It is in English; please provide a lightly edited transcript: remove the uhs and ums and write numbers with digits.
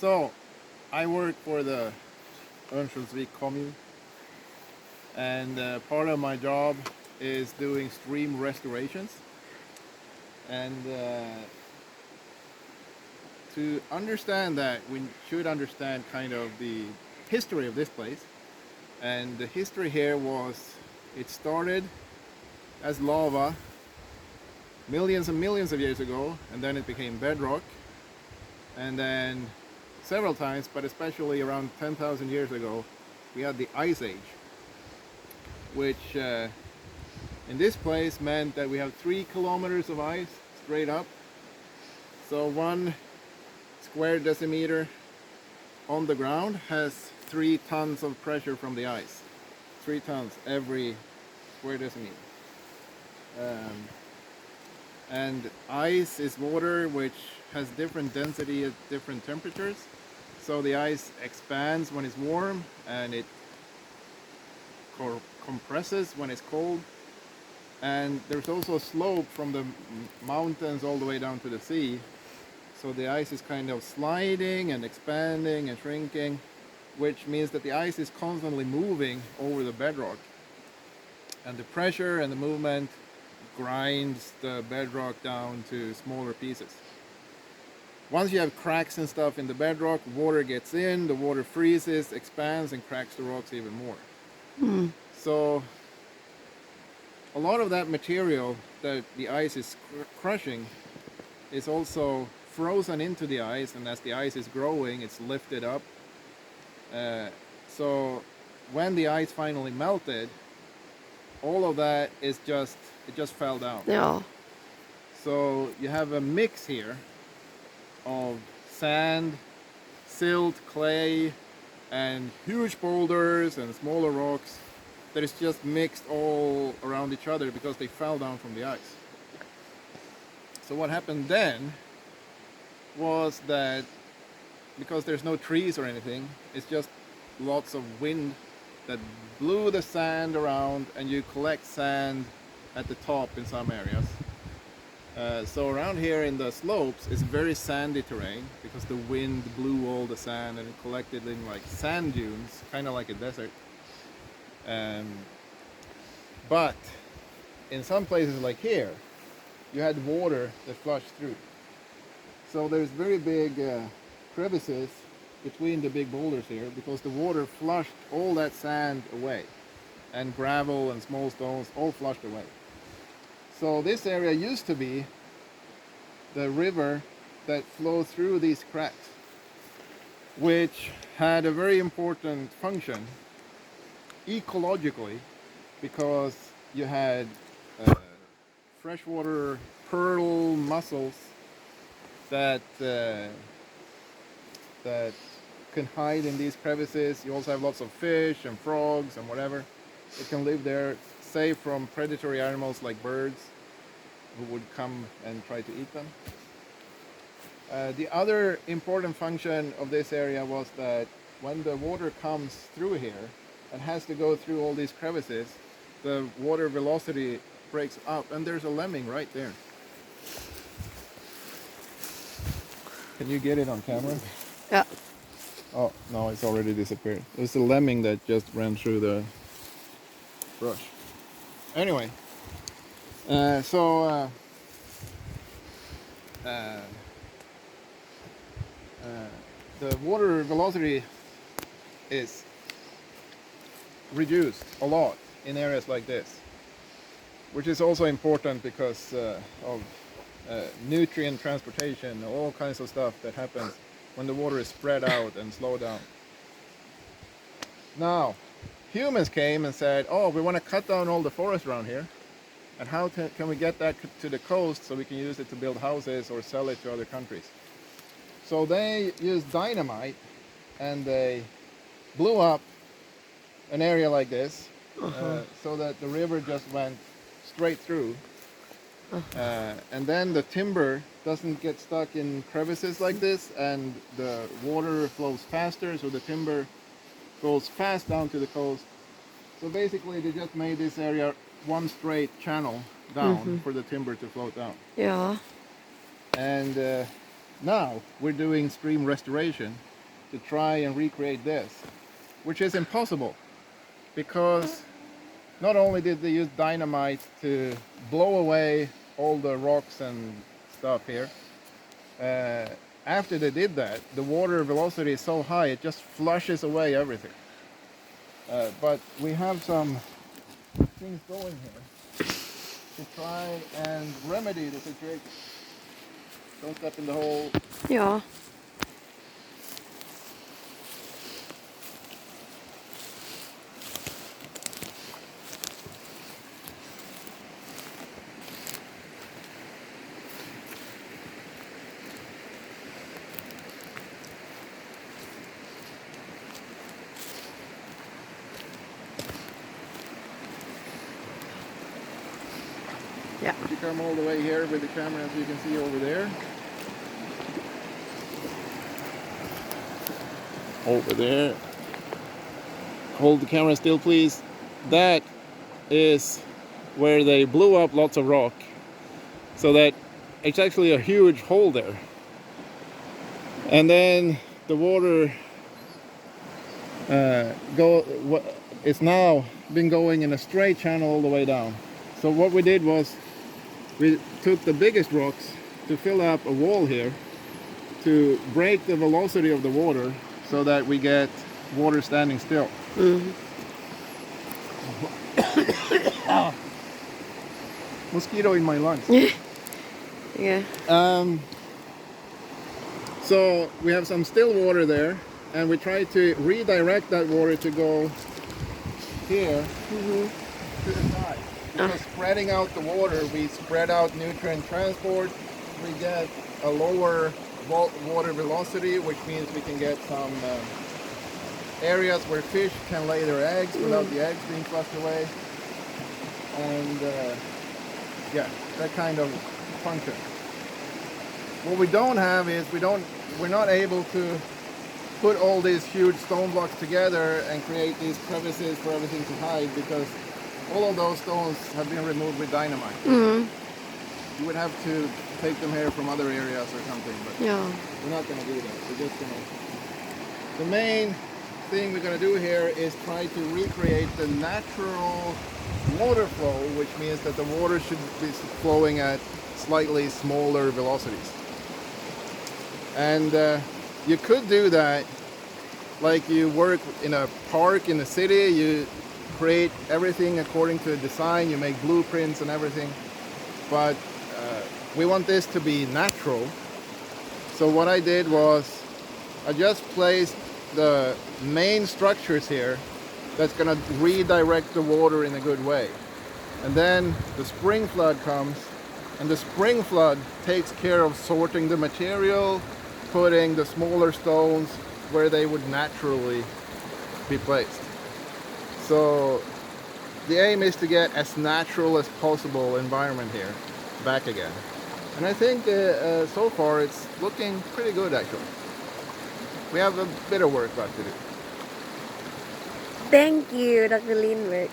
So, I work for the Örnsköldsviks Kommun, and part of my job is doing stream restorations. And to understand that, we should understand kind of the history of this place. And the history here was, it started as lava millions and millions of years ago, and then it became bedrock, and then several times, but especially around 10,000 years ago, we had the Ice Age, which in this place meant that we have 3 kilometers of ice straight up. So 1 square decimeter on the ground has 3 tons of pressure from the ice. 3 tons every square decimeter. And ice is water which has different density at different temperatures. So the ice expands when it's warm, and it compresses when it's cold. And there's also a slope from the mountains all the way down to the sea. So the ice is kind of sliding and expanding and shrinking, which means that the ice is constantly moving over the bedrock. And the pressure and the movement grinds the bedrock down to smaller pieces. Once you have cracks and stuff in the bedrock, water gets in, the water freezes, expands, and cracks the rocks even more. So a lot of that material that the ice is crushing is also frozen into the ice, and as the ice is growing, it's lifted up. So when the ice finally melted, all of that is just fell down. Ja. So you have a mix here of sand, silt, clay, and huge boulders and smaller rocks that is just mixed all around each other because they fell down from the ice. So what happened then was that, because there's no trees or anything, it's just lots of wind that blew the sand around, and you collect sand at the top in some areas. So around here in the slopes it's very sandy terrain because the wind blew all the sand and it collected in like sand dunes, kind of like a desert. But in some places like here, you had water that flushed through. So there's very big crevices between the big boulders here because the water flushed all that sand away, and gravel and small stones all flushed away. So this area used to be the river that flowed through these cracks, which had a very important function ecologically, because you had freshwater pearl mussels that can hide in these crevices. You also have lots of fish and frogs and whatever that can live there, safe from predatory animals like birds who would come and try to eat them. The other important function of this area was that when the water comes through here and has to go through all these crevices, the water velocity breaks up, and there's a lemming right there. Can you get it on camera? Ja. Oh, no, it's already disappeared. There's a lemming that just ran through the brush. Anyway, the water velocity is reduced a lot in areas like this, which is also important because of nutrient transportation, all kinds of stuff that happens when the water is spread out and slowed down. Now, humans came and said, oh, we want to cut down all the forest around here, and how can we get that to the coast so we can use it to build houses or sell it to other countries? So they used dynamite, and they blew up an area like this, so that the river just went straight through. And then the timber doesn't get stuck in crevices like this, and the water flows faster, so the timber goes fast down to the coast. So basically they just made this area one straight channel down for the timber to float down. Ja. And now we're doing stream restoration, to try and recreate this, which is impossible because not only did they use dynamite to blow away all the rocks and stuff here, after they did that, the water velocity is so high it just flushes away everything. But we have some things going here to try and remedy the situation. Don't step in the hole. Ja. Yeah. If you come all the way here with the camera, as you can see over there. Over there. Hold the camera still, please. That is where they blew up lots of rock, so that it's actually a huge hole there. And then the water it's now been going in a straight channel all the way down. So what we did was we took the biggest rocks to fill up a wall here to break the velocity of the water so that we get water standing still. Mm. Mosquito in my lungs. Yeah. So we have some still water there, and we try to redirect that water to go here to the side. Because spreading out the water, we spread out nutrient transport, we get a lower water velocity, which means we can get some areas where fish can lay their eggs without the eggs being flushed away. And yeah, that kind of function. What we don't have is we're not able to put all these huge stone blocks together and create these crevices for everything to hide, because all of those stones have been removed with dynamite. Mm. You would have to take them here from other areas or something, but Ja. we're not going to do that. We're just going to... The main thing we're going to do here is try to recreate the natural water flow, which means that the water should be flowing at slightly smaller velocities. And you could do that like you work in a park in a city. You create everything according to a design, you make blueprints and everything, but we want this to be natural. So what I did was I just placed the main structures here that's going to redirect the water in a good way, and then the spring flood comes, and the spring flood takes care of sorting the material, putting the smaller stones where they would naturally be placed. So the aim is to get as natural as possible environment here back again. And I think so far it's looking pretty good actually. We have a bit of work left to do. Thank you, Dr. Lindberg.